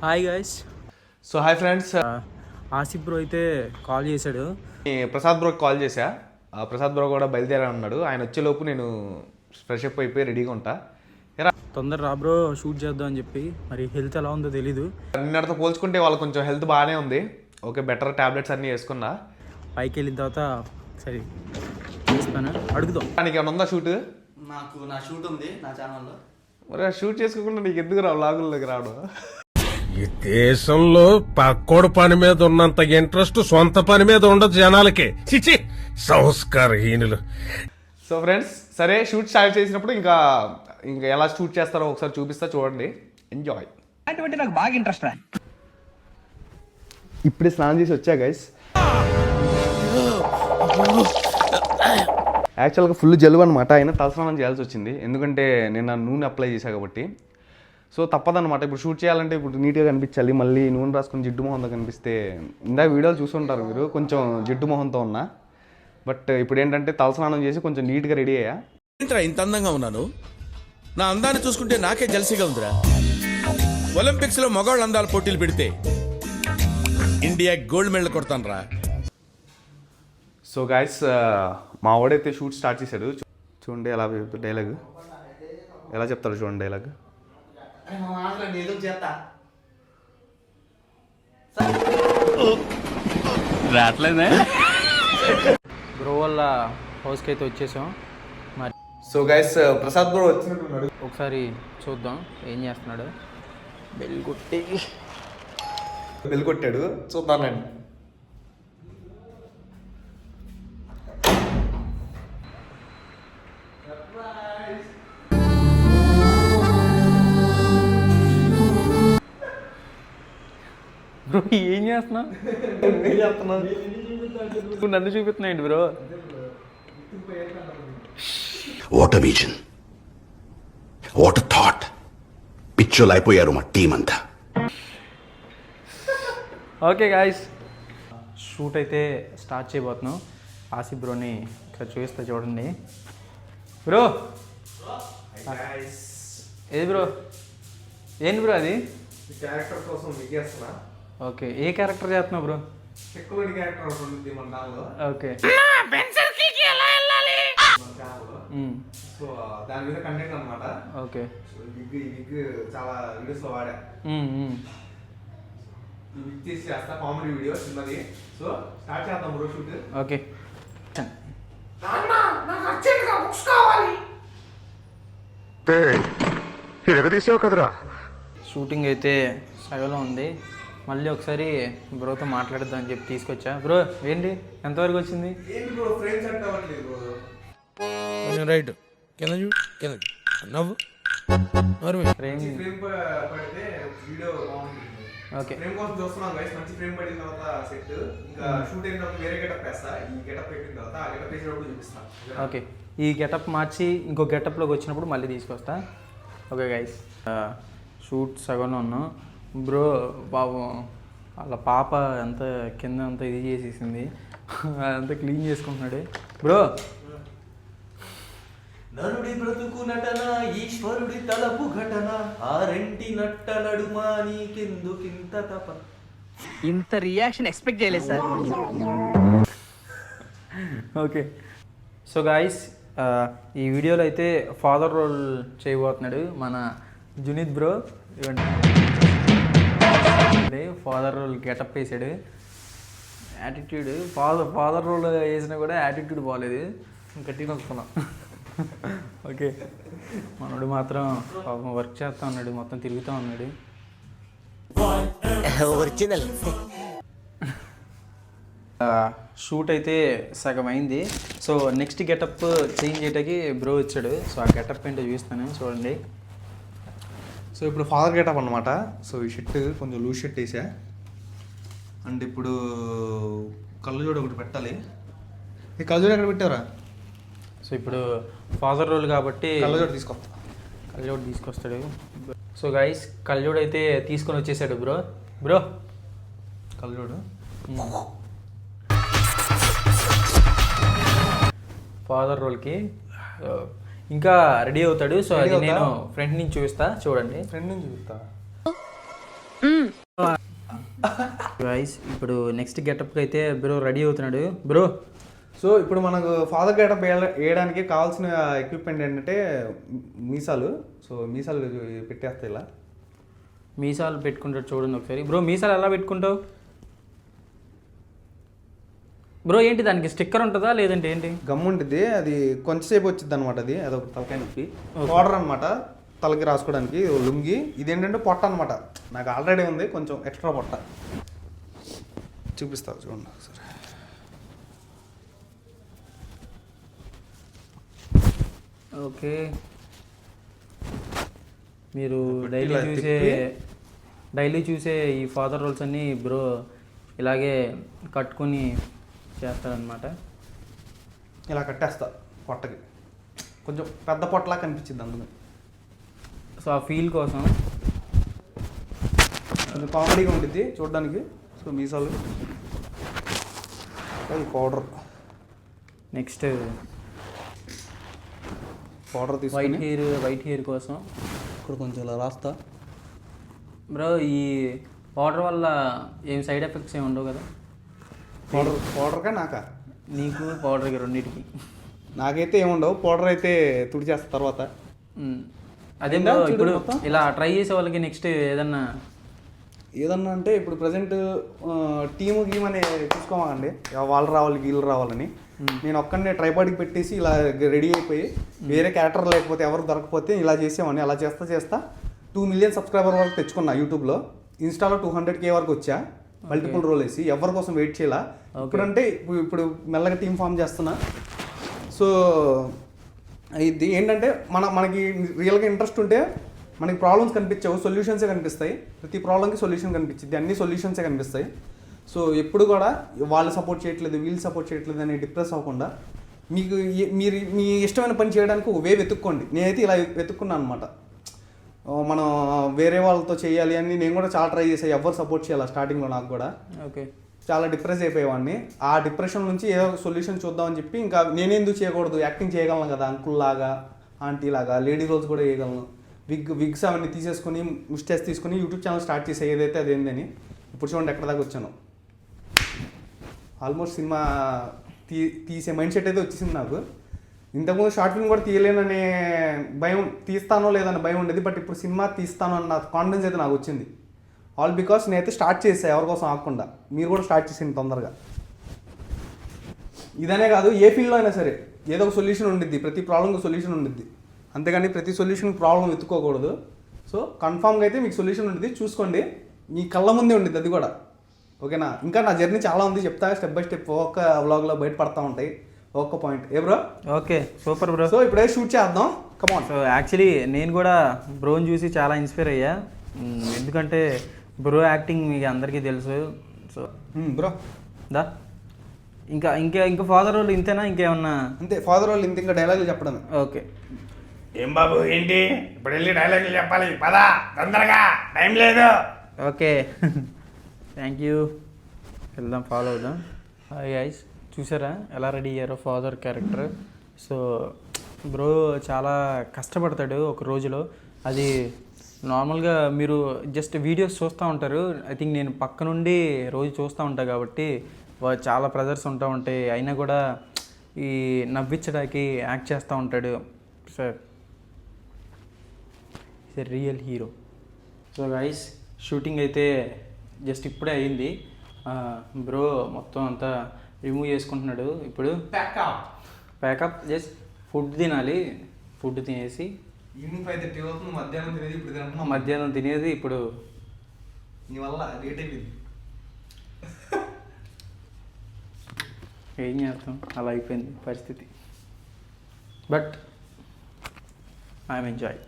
Hi guys. So hi friends. Asif bro అయితే call చేశాడు. Prasad బ్రోకి call చేశా. ప్రసాద్ బ్రో కూడా బయలుదేరా ఉన్నాడు. ఆయన వచ్చేలోపు నేను ఫ్రెష్ అప్ అయిపోయి రెడీగా ఉంటా. తొందర రా బ్రో, షూట్ చేద్దాం అని చెప్పి. మరి హెల్త్ ఎలా ఉందో తెలీదు. నిన్నటితో పోల్చుకుంటే వాళ్ళు కొంచెం హెల్త్ బాగానే ఉంది. ఓకే, బెటర్ టాబ్లెట్స్ అన్నీ వేసుకున్నా. పైకి వెళ్ళిన తర్వాత సరే చేస్తాను, అడుగుదాం. నీకు ఏమైనా ఉందా షూట్? నాకు నా షూట్ ఉంది నా ఛానల్లో. మరి షూట్ చేసుకోకుండా నీకు ఎందుకు రావు లాగుల్లోకి రావడం? ఈ దేశంలో పక్కోడు పని మీద ఉన్నంత ఇంట్రెస్ట్ సొంత పని మీద ఉండదు జనాలకి. చిచి సంస్కారహీనులు. సో ఫ్రెండ్స్, సరే షూట్ స్టార్ట్ చేసినప్పుడు ఇంకా ఎలా షూట్ చేస్తారో ఒకసారి చూపిస్తా, చూడండి. ఎంజాయ్. అటువంటి నాకు బాగా ఇంట్రెస్ట్ రా. ఇప్పుడే స్నానం చేసి వచ్చా గైస్. యాక్చువల్గా ఫుల్ జలుబు అనమాట. అయినా తలస్నానం చేయాల్సి వచ్చింది, ఎందుకంటే నేను నూనె అప్లై చేశా కాబట్టి. సో తప్పదనమాట. ఇప్పుడు షూట్ చేయాలంటే ఇప్పుడు నీట్గా కనిపించాలి. మళ్ళీ నూనె రాసుకొని జిడ్డు మొహంతో కనిపిస్తే, ఇందాక వీడియోలు చూసుంటారు మీరు, కొంచెం జిడ్డు మొహంతో ఉన్నా. బట్ ఇప్పుడు ఏంటంటే తలస్నానం చేసి కొంచెం నీట్గా రెడీ అయ్యా. ఏంట్రా ఇంత అందంగా ఉన్నాను? నా అందాన్ని చూసుకుంటే నాకే జల్సీగా ఉందిరా. ఒలింపిక్స్ లో మగవాళ్ళ అందాల పోటీలు పెడితే ఇండియా గోల్డ్ మెడల్ కొడతాను రా. సో గాయస్, మా వాడైతే షూట్ స్టార్ట్ చేశాడు. చూడండి ఎలా డైలాగ్ ఎలా చెప్తాడు, చూడండి డైలాగ్. రావట్లేదే బ్రో వాళ్ళ హౌస్కి అయితే వచ్చేసాం. మరి సో గైస్, ప్రసాద్ బ్రో వచ్చినట్టున్నాడు. ఒకసారి చూద్దాం ఏం చేస్తున్నాడు. బెల్ కొట్టాడు, చూద్దానండి. బ్రో ఏం చేస్తున్నా? నన్ను చూపిస్తున్నాయండి bro. What a vision, what a thought. పిచ్చోలు అయిపోయారు మా టీం అంతా. ఓకే గాయస్, షూట్ అయితే స్టార్ట్ చేయబోతున్నాం. ఆసిఫ్ బ్రోని ఇక్కడ చూపిస్తా, చూడండి బ్రో. ఏది బ్రో? ఏంటి బ్రో అది? క్యారెక్టర్ కోసం విగేస్తున్నా. ఓకే, ఏ క్యారెక్టర్ చేస్తున్నావు బ్రో? సెక్యూరిటీ క్యారెక్టర్ ఉంటుంది మన దానిలో. ఓకే, సో దాని మీద కంటెంట్ అనమాట. ఓకే, విగ్ చాలా వీడియోస్ లో వాడా. ఈ విగ్ తీసి చేస్తా, కామెడీ వీడియో చిన్నది. సో స్టార్ట్ చేద్దాం బ్రో షూట్. ఓకే. షూటింగ్ అయితే సగంలో ఉంది. మళ్ళీ ఒకసారి బ్రోతో మాట్లాడద్దాం అని చెప్పి తీసుకొచ్చా. బ్రో ఏంటి, ఎంతవరకు వచ్చింది? ఏంటి బ్రో ఫ్రేమ్ సెట్ అవ్వట్లేదు బ్రో. రైట్, కింద చూడు, కింద నవ్వు. ఫ్రేమ్ పడితే వీడియో బాగుంటుంది. ఓకే, ఫ్రేమ్ కోసం చూస్తున్నాం గైస్. మంచి ఫ్రేమ్ పడిన తర్వాత సెట్. ఇంకా షూట్ అయినప్పుడు వేరే గెటప్ వేస్తా. ఈ గెటప్ పెట్టిన తర్వాత ఆ గెటప్ వేసినప్పుడు చూపిస్తా. ఓకే, ఈ గెటప్ మార్చి ఇంకో గెటప్లోకి వచ్చినప్పుడు మళ్ళీ తీసుకొస్తా. ఓకే గైస్, షూట్ సగంలో ఉన్నాం. బ్రో పాపం వాళ్ళ పాప అంత కింద అంతా ఇది చేసేసింది, అదంతా క్లీన్ చేసుకుంటున్నాడు. బ్రో నరుడి బ్రతుకు నటన, ఈశ్వరుడి తలపు ఘటన, ఆ రెంటి నట్ట నడుమా నీకెందుకింత తప. ఇంత రియాక్షన్ ఎక్స్పెక్ట్ చేయలేదు సార్. ఓకే, సో గాయస్, ఈ వీడియోలో అయితే ఫాదర్ రోల్ చేయబోతున్నాడు మన జునీద్ బ్రో. ఇవ్వండి, ఫాదర్ రోల్ గెటప్ వేసాడు. యాటిట్యూడ్ ఫాదర్ రోల్ వేసినా కూడా యాటిట్యూడ్ బాగాలేదు, గట్టిగా వస్తున్నాం. ఓకే, మనోడు మాత్రం పాపం వర్క్ చేస్తూ ఉన్నాడు, మొత్తం తిరుగుతూ ఉన్నాడు. షూట్ అయితే సగం అయింది. సో నెక్స్ట్ గెటప్ చేంజ్ చేయడానికి బ్రో వచ్చాడు. సో ఆ గెటప్ ఏంటో చూస్తాను, చూడండి. సో ఇప్పుడు ఫాదర్ గెటప్ అనమాట. సో ఈ షర్ట్ కొంచెం లూజ్ షర్ట్ వేసా. అండ్ ఇప్పుడు కళ్ళజోడు ఒకటి పెట్టాలి. ఈ కళ్ళజోడు ఎక్కడ పెట్టారా? సో ఇప్పుడు ఫాదర్ రోల్ కాబట్టి కళ్ళజోడు తీసుకొస్తాడు. సో గైస్, కళ్ళజోడు అయితే తీసుకొని వచ్చేసాడు బ్రో. కళ్ళజోడు ఫాదర్ రోల్కి ఇంకా రెడీ అవుతాడు. సో అది నేను ఫ్రంట్ నుంచి చూపిస్తా, చూడండి. ఫ్రెండ్ నుంచి చూస్తా. గైస్ ఇప్పుడు నెక్స్ట్ గెటప్కి అయితే బ్రో రెడీ అవుతున్నాడు. బ్రో సో ఇప్పుడు మనకు ఫాదర్ గెటప్ వేయడానికి కావాల్సిన ఎక్విప్మెంట్ ఏంటంటే మీసాలు. సో మీసాలు పెట్టేస్తా ఇలా. మీసాలు పెట్టుకుంటాడు చూడండి ఒకసారి. బ్రో మీసాలు ఎలా పెట్టుకుంటావు బ్రో? ఏంటి దానికి స్టిక్కర్ ఉంటుందా లేదంటే ఏంటి? గమ్ ఉంటుంది, అది కొంచెంసేపు వచ్చింది అనమాట. అది అదొక తలకాయ నొప్పి. పౌడర్ అనమాట తలకి రాసుకోవడానికి లుంగి. ఇదేంటంటే పొట్ట అనమాట, నాకు ఆల్రెడీ ఉంది కొంచెం ఎక్స్ట్రా పొట్ట. చూపిస్తావు చూడండి ఒకసారి. ఓకే, మీరు ఇలా డైలీ చూసే ఈ ఫాదర్ రోల్స్ అన్నీ బ్రో ఇలాగే కట్టుకొని చేస్తారనమాట. ఇలా కట్టేస్తా పొట్టకి, కొంచెం పెద్ద పొట్టలా కనిపించింది అందులో. సో ఆ ఫీల్ కోసం కొంచెం కామెడీగా ఉంటుంది చూడడానికి. సో మీసాలు, పౌడర్. నెక్స్ట్ పౌడర్ తీసుకొని వైట్ హెయిర్ కోసం ఇక్కడ కొంచెం ఇలా రాస్తా. బ్రో ఈ పౌడర్ వల్ల ఏం సైడ్ ఎఫెక్ట్స్ ఏమి ఉండవు కదా? పౌడర్గా నాకా? నీకు పౌడర్కి రెండింటికి. నాకైతే ఏముండవు, పౌడర్ అయితే తుడిచేస్తా తర్వాత. అదే బ్రో ఇప్పుడు ఇలా ట్రై చేసే వాళ్ళకి నెక్స్ట్ ఏదన్నా అంటే ఇప్పుడు ప్రజెంట్ టీము గీమ్ అని చూసుకోమండి, వాళ్ళు రావాలి వీళ్ళు రావాలని. నేను ఒక్కనే ట్రైపాడ్కి పెట్టేసి ఇలా రెడీ అయిపోయి వేరే క్యారెక్టర్ లేకపోతే ఎవరు దొరకపోతే ఇలా చేసేవాడిని. అలా చేస్తా 2 మిలియన్ సబ్స్క్రైబర్ వరకు తెచ్చుకున్నా యూట్యూబ్లో. ఇన్స్టాలో 200K వరకు వచ్చా, మల్టిపుల్ రోల్ వేసి. ఎవరి కోసం వెయిట్ చేయాల. ఇప్పుడంటే ఇప్పుడు మెల్లగా టీం ఫామ్ చేస్తున్నా. సో ఇది ఏంటంటే మనకి రియల్గా ఇంట్రెస్ట్ ఉంటే మనకి ప్రాబ్లమ్స్ కనిపించవు, సొల్యూషన్సే కనిపిస్తాయి. ప్రతి ప్రాబ్లంకి సొల్యూషన్ కనిపించింది, అన్ని సొల్యూషన్సే కనిపిస్తాయి. సో ఎప్పుడు కూడా వాళ్ళు సపోర్ట్ చేయట్లేదు వీళ్ళు సపోర్ట్ చేయట్లేదు అని డిప్రెస్ అవ్వకుండా మీకు మీరు మీ ఇష్టమైన పని చేయడానికి ఒక వే వెతుక్కోండి. నేనైతే ఇలా వెతుక్కున్నాను అనమాట. మనం వేరే వాళ్ళతో చేయాలి అని నేను కూడా చాలా ట్రై చేసాను, ఎవరు సపోర్ట్ చేయాలి స్టార్టింగ్లో. నాకు కూడా ఓకే చాలా డిప్రెస్ అయిపోయేవాడిని. ఆ డిప్రెషన్ నుంచి ఏదో సొల్యూషన్ చూద్దామని చెప్పి ఇంకా నేనెందుకు చేయకూడదు, యాక్టింగ్ చేయగలను కదా, అంకుల్ లాగా ఆంటీ లాగా, లేడీ రోల్స్ కూడా చేయగలను. విగ్స్ అవన్నీ తీసేసుకొని మిస్టేక్స్ తీసుకొని యూట్యూబ్ ఛానల్ స్టార్ట్ చేసే ఏదైతే అదేందని. ఇప్పుడు చూడండి ఎక్కడ దాకా వచ్చాను. ఆల్మోస్ట్ సినిమా తీసే మైండ్ సెట్ అయితే వచ్చేసింది నాకు. ఇంతకుముందు షార్ట్ ఫిల్మ్ కూడా తీయలేననే భయం, తీస్తానో లేదన్న భయం ఉండేది. బట్ ఇప్పుడు సినిమా తీస్తానో అన్న కాన్ఫిడెన్స్ అయితే నాకు వచ్చింది. ఆల్ బికాస్ నేనైతే స్టార్ట్ చేసాను ఎవరికోసం ఆగకుండా. మీరు కూడా స్టార్ట్ చేసింది తొందరగా. ఇదనే కాదు, ఏ ఫీల్డ్లో అయినా సరే ఏదో ఒక సొల్యూషన్ ఉండిద్ది, ప్రతి ప్రాబ్లంకి సొల్యూషన్ ఉండిద్ది. అంతేగాని ప్రతి సొల్యూషన్ ప్రాబ్లం వెతుక్కోకూడదు. సో కన్ఫామ్గా అయితే మీకు సొల్యూషన్ ఉంటుంది, చూసుకోండి. మీ కళ్ళ ముందే ఉండిద్ది అది కూడా. ఓకేనా? ఇంకా నా జర్నీ చాలా ఉంది, చెప్తా స్టెప్ బై స్టెప్. ఒక్క వ్లాగ్లో బయటపడతా ఉంటాయి ఒక్క పాయింట్. ఏ bro? Okay super bro. So ఇప్పుడే షూట్ చేద్దాం, కమాన్. సో యాక్చువల్లీ నేను కూడా బ్రోని చూసి చాలా ఇన్స్పైర్ అయ్యా. ఎందుకంటే బ్రో యాక్టింగ్ మీకు అందరికీ తెలుసు. సో బ్రో దా ఇంకా ఫాదర్ రోల్ ఇంతేనా ఇంకేమన్నా? అంతే, ఫాదర్ వాళ్ళు ఇంత ఇంకా డైలాగులు చెప్పడమే. ఓకే ఏం బాబు ఏంటి ఇప్పుడు వెళ్ళి డైలాగులు చెప్పాలి, పదా తొందరగా, టైం లేదు. Okay thank you. వెళ్దాం, ఫాలో అవుదాం. హాయ్ గైస్, చూసారా ఎలా రెడీ అయ్యారో ఫాదర్ క్యారెక్టర్. సో బ్రో చాలా కష్టపడతాడు ఒక రోజులో. అది నార్మల్గా మీరు జస్ట్ వీడియోస్ చూస్తూ ఉంటారు. ఐ థింక్ నేను పక్క నుండి రోజు చూస్తూ ఉంటాను కాబట్టి చాలా ప్రెజర్స్ ఉంటూ ఉంటాయి. అయినా కూడా ఈ నవ్వించడానికి యాక్ట్ చేస్తూ ఉంటాడు. Sir is real hero. So guys shooting అయితే జస్ట్ ఇప్పుడే అయింది. బ్రో మొత్తం అంతా రిమూవ్ చేసుకుంటున్నాడు. ఇప్పుడు ప్యాకప్ జస్ట్ ఫుడ్ తినాలి. ఫుడ్ తినేసి ఈవినింగ్ 5:30 అవుతుంది, మధ్యాహ్నం తినేది ఇప్పుడు తింటున్నాం. మధ్యాహ్నం తినేది ఇప్పుడు నీ వల్ల లేట్ అయిపోయింది. ఏం చేస్తాం, అలా అయిపోయింది పరిస్థితి. But I'm enjoy.